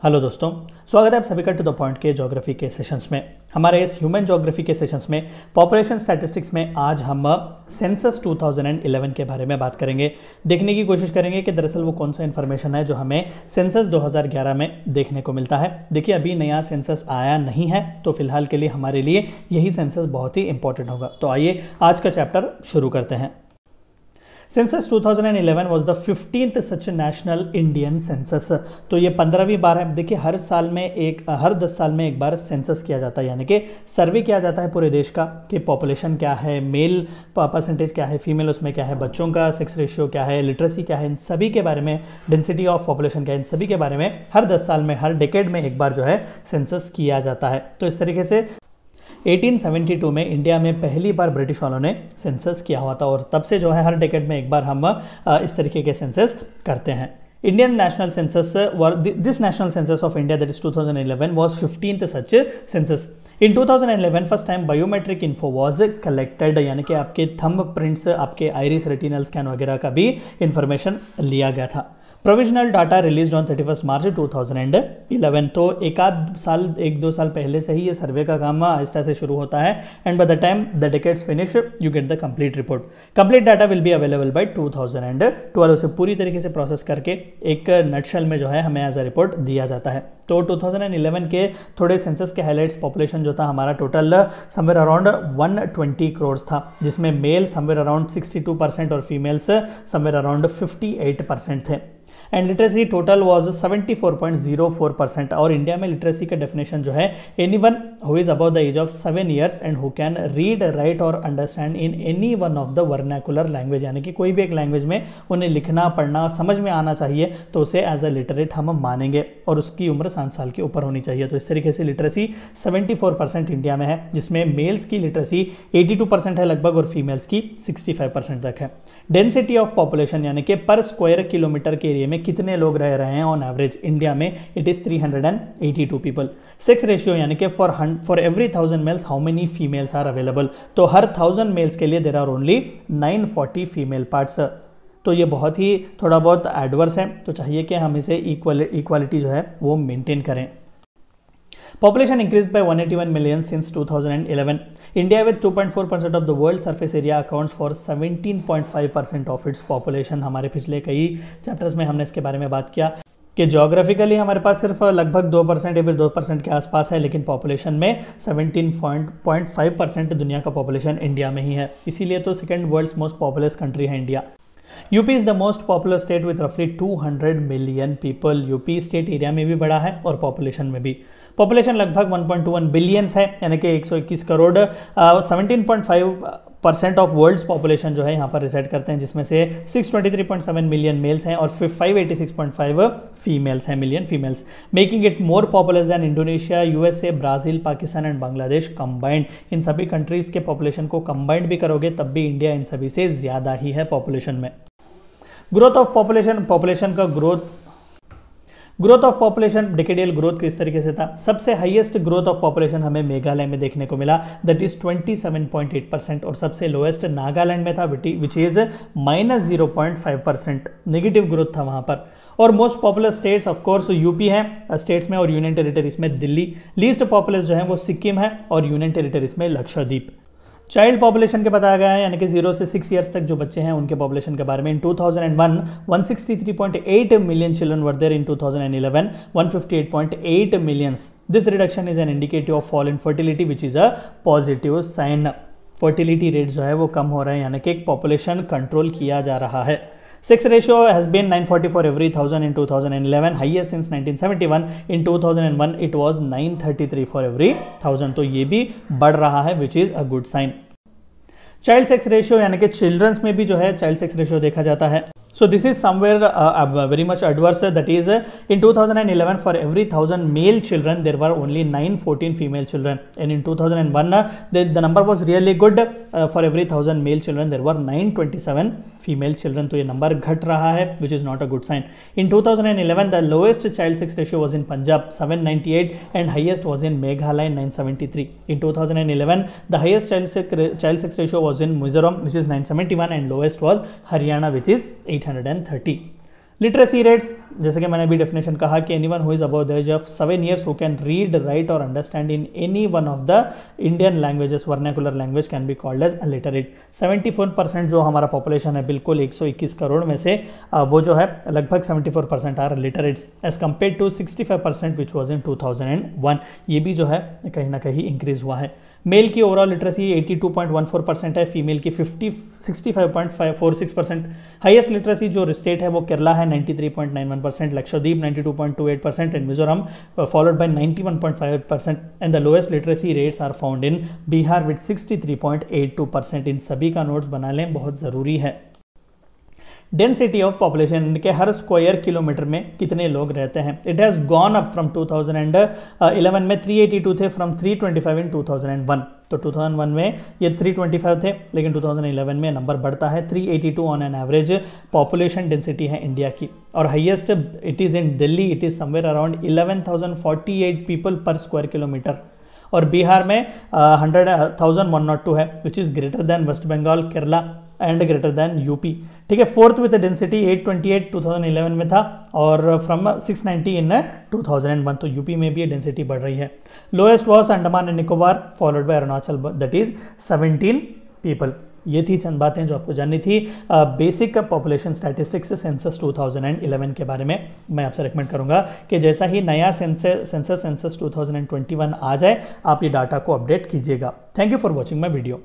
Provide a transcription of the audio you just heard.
Hello दोस्तों, स्वागत है आप सभी का टू द पॉइंट के ज्योग्राफी के सेशंस में। हमारे इस ह्यूमन ज्योग्राफी के सेशंस में पॉपुलेशन स्टैटिस्टिक्स में आज हम सेंसस 2011 के बारे में बात करेंगे। देखने की कोशिश करेंगे कि दरअसल वो कौन सा इन्फॉर्मेशन है जो हमें सेंसस 2011 में देखने को मिलता है। देखिए, अभी नया सेंसस आया नहीं है, तो फिलहाल के लिए हमारे लिए यही सेंसस बहुत ही इंपॉर्टेंट होगा। तो आइए आज का चैप्टर शुरू करते हैं। Census 2011 was the 15th such national Indian census. तो ये 15वीं बार है। देखिए, हर 10 साल में एक बार सेंसस किया जाता है, यानी कि सर्वे किया जाता है पूरे देश का कि पॉपुलेशन क्या है, मेल परसेंटेज क्या है, फीमेल उसमें क्या है, बच्चों का सेक्स रेशियो क्या है, लिटरेसी क्या है, इन सभी के बारे में, डेंसिटी ऑफ पॉपुलेशन क्या है, इन सभी के बारे में हर 10 साल में, हर डेकेड में एक बार जो है सेंसस किया जाता है। तो इस तरीके से 1872 में इंडिया में पहली बार ब्रिटिश वालों ने सेंसस किया हुआ था और तब से जो है हर डेकेड में एक बार हम इस तरीके के सेंसस करते हैं। Indian national census this national census of India that is 2011 was 15th such census. In 2011 first time biometric info was collected, यानी कि आपके थंब प्रिंट्स, आपके आइरिस रेटिनल स्कैन वगैरह का भी इंफॉर्मेशन लिया गया था। प्रोविजनल डाटा रिलीज ऑन 31 मार्च 2011। तो एक दो साल पहले से ही ये सर्वे का काम आहिस्ता से शुरू होता है and by the time the decades finish you get the complete report. Complete data will be available by 2012। उसे पूरी तरीके से प्रोसेस करके एक नटशेल में जो है हमें एज अ रिपोर्ट दिया जाता है। तो 2011 के थोड़े सेंसस के हाइलाइट्स, पॉपुलेशन जो था हमारा टोटल समवेयर अराउंड 120 करोड़ था, जिसमें मेल समवेयर अराउंड 62% और फीमेल्स समवेयर अराउंड 58% थे। And literacy total was 74.04%। और इंडिया में लिटरेसी का डेफिनेशन जो है anyone who is above the age of 7 years and who can read, write और understand in any one of the vernacular language, यानी कि कोई भी एक लैंग्वेज में उन्हें लिखना पढ़ना समझ में आना चाहिए, तो उसे एज अ लिटरेट हम मानेंगे और उसकी उम्र 7 साल के ऊपर होनी चाहिए। तो इस तरीके से लिटरेसी 74% इंडिया में है, जिसमें मेल्स की लिटरेसी 82% है लगभग और फीमेल्स की 65% तक है। डेंसिटी ऑफ पॉपुलेशन, यानी कि पर स्क्वायर किलोमीटर के एरिया में कितने लोग रह रहे हैं ऑन एवरेज इंडिया में, it is 382 people. Sex ratio, यानी कि for every 1000 males how many females are available. तो हर 1000 मेल्स के लिए there are only 940 female parts. तो ये बहुत ही थोड़ा बहुत एडवर्स है, तो चाहिए कि हम इसे इक्वालिटी जो है वो मेंटेन करें। Population increased by 181 million since 2011. India with 2.4% of the world surface area accounts for 17.5% of its population. हमारे पिछले कई चैप्टर्स में हमने इसके बारे में बात किया कि जोग्राफिकली हमारे पास सिर्फ लगभग 2% या फिर 2% के आसपास है, लेकिन पॉपुलेशन में 17.5% दुनिया का पॉपुलेशन इंडिया में ही है। इसीलिए तो second world's most populous country है India. UP is the most popular state with रफली 200 million people. UP state area में भी बड़ा है और पॉपुलेशन में भी। पॉपुलेशन लगभग 1.21 बिलियंस है, यानी कि 121 करोड़। 17.5% ऑफ वर्ल्ड्स पॉपुलेशन जो है यहाँ पर रिसाइड करते हैं, जिसमें से 623.7 मिलियन मेल्स हैं और 586.5 फीमेल्स हैं, million females, making it more populous than Indonesia, USA, Brazil, Pakistan and Bangladesh combined. इन सभी कंट्रीज के पॉपुलेशन को कंबाइंड भी करोगे तब भी इंडिया इन सभी से ज़्यादा ही है पॉपुलेशन में। ग्रोथ ऑफ पॉपुलेशन, पॉपुलेशन का ग्रोथ ऑफ पॉपुलेशन, डिकेडियल ग्रोथ किस तरीके से था। सबसे हाईएस्ट ग्रोथ ऑफ पॉपुलेशन हमें मेघालय में देखने को मिला, दैट इज 27.8%, और सबसे लोएस्ट नागालैंड में था विच इज -0.5%, नेगेटिव ग्रोथ था वहां पर। और most popular states of course UP है स्टेट्स में, और यूनियन टेरिटरीज में दिल्ली। लीस्ट पॉपुलस जो है वो सिक्किम है और यूनियन टेरिटरीज में लक्षद्वीप। चाइल्ड पॉपुलेशन के बताया गया है, यानी कि 0 से 6 ईयर्स तक जो बच्चे हैं उनके पॉपुलेशन के बारे में। In 2001 163.8 million children were there. In 2011 158.8 millions. This reduction is an indicative of fall in fertility which is a positive sign. Fertility rate जो है वो कम हो रहे हैं, यानी कि एक पॉपुलेशन कंट्रोल किया जा रहा है। Sex ratio has been 940 for every 1000 in 2011, highest since 1971. In 2001 it was 933 for every 1000. तो ये भी बढ़ रहा है, which is a good sign. Child sex ratio, यानी कि चिल्ड्रंस में भी जो है चाइल्ड सेक्स रेशियो देखा जाता है। So this is somewhere very much adverse. That is, in 2011 for every 1000 male children there were only 914 female children, and in 2001 the number was really good. For every 1000 male children there were 927 female children. तो ये number घट रहा है, which is not a good sign. In 2011 the lowest child sex ratio was in Punjab 798 and highest was in Meghalaya 973. In 2011 the highest child sex ratio was in Mizoram, which is 971, and lowest was Haryana, which is 830. Literacy rates, जैसे कि मैंने अभी definition कहा कि anyone who is above the age of 7 years who can read, write और understand in any one of the Indian languages vernacular language can be called as literate. 74% जो हमारा population है, बिल्कुल 121 करोड़ में से वो जो है लगभग 74% are literates as compare to 65% which was in 2001। ये भी जो है कहीं ना कहीं इंक्रीज हुआ है। मेल की ओवरऑल लिटरेसी 82.14% है, फीमेल की 65.46%। हाईएस्ट लिटरेसी जो स्टेट है वो केरला है 93.91%, Lakshadweep 92.28% and Mizoram followed by 91.58%। And the lowest literacy rates are found in Bihar with 63.82%। इन सभी का नोट्स बना लें, बहुत ज़रूरी है। डेंसिटी ऑफ पॉपुलेशन के हर स्क्वायर किलोमीटर में कितने लोग रहते हैं। It has gone up from 2011 में 382 थे फ्रॉम 325 इन 2001। तो 2001 में ये 325 थे, लेकिन 2011 में नंबर बढ़ता है 382 on an average population density है इंडिया की। और highest it is in Delhi, it is somewhere around 11,048 people per square kilometre. और बिहार में 100,102 है which is greater than West Bengal, Kerala and greater than UP. ठीक है, फोर्थ विद डेंसिटी 828 2011 में था और फ्रॉम 690 इन 2001। तो यूपी में भी डेंसिटी बढ़ रही है। Lowest was Andaman and Nicobar followed by Arunachal, that is 17 people. ये थी चंद बातें जो आपको जाननी थी बेसिक पॉपुलेशन स्टैटिस्टिक्स सेंसस 2011 के बारे में। मैं आपसे रिकमेंड करूंगा कि जैसा ही नया सेंसस 2021 आ जाए, आप ये डाटा को अपडेट कीजिएगा। Thank you for watching my video.